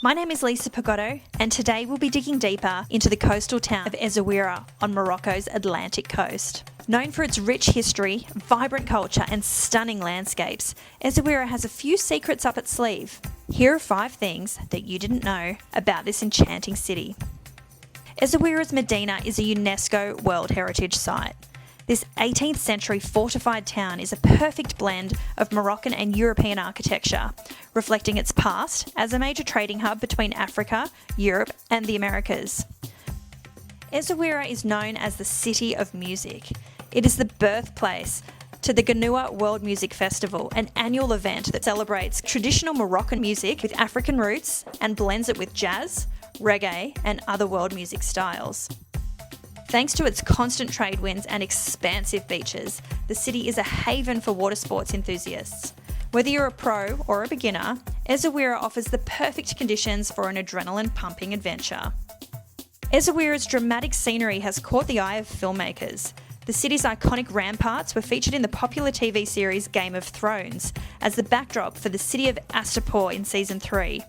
My name is Lisa Pagotto, and today we'll be digging deeper into the coastal town of Essaouira on Morocco's Atlantic coast. Known for its rich history, vibrant culture and stunning landscapes, Essaouira has a few secrets up its sleeve. Here are 5 things that you didn't know about this enchanting city. Essaouira's Medina is a UNESCO World Heritage Site. This 18th century fortified town is a perfect blend of Moroccan and European architecture, reflecting its past as a major trading hub between Africa, Europe and the Americas. Essaouira is known as the City of Music. It is the birthplace to the Ganoua World Music Festival, an annual event that celebrates traditional Moroccan music with African roots and blends it with jazz, reggae and other world music styles. Thanks to its constant trade winds and expansive beaches, the city is a haven for water sports enthusiasts. Whether you're a pro or a beginner, Essaouira offers the perfect conditions for an adrenaline-pumping adventure. Essaouira's dramatic scenery has caught the eye of filmmakers. The city's iconic ramparts were featured in the popular TV series Game of Thrones as the backdrop for the city of Astapor in Season 3.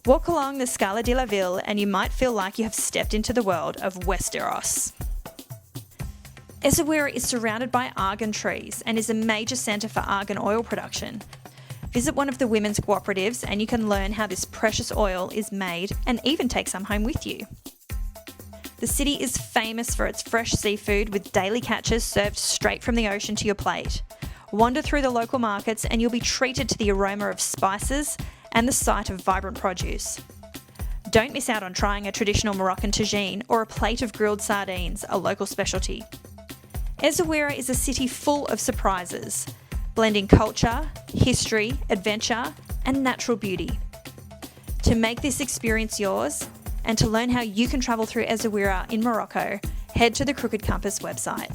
Walk along the Scala de la Ville and you might feel like you have stepped into the world of Westeros. Essaouira is surrounded by argan trees and is a major centre for argan oil production. Visit one of the women's cooperatives and you can learn how this precious oil is made and even take some home with you. The city is famous for its fresh seafood with daily catches served straight from the ocean to your plate. Wander through the local markets and you'll be treated to the aroma of spices and the sight of vibrant produce. Don't miss out on trying a traditional Moroccan tagine or a plate of grilled sardines, a local specialty. Essaouira is a city full of surprises, blending culture, history, adventure and natural beauty. To make this experience yours and to learn how you can travel through Essaouira in Morocco, head to the Crooked Compass website.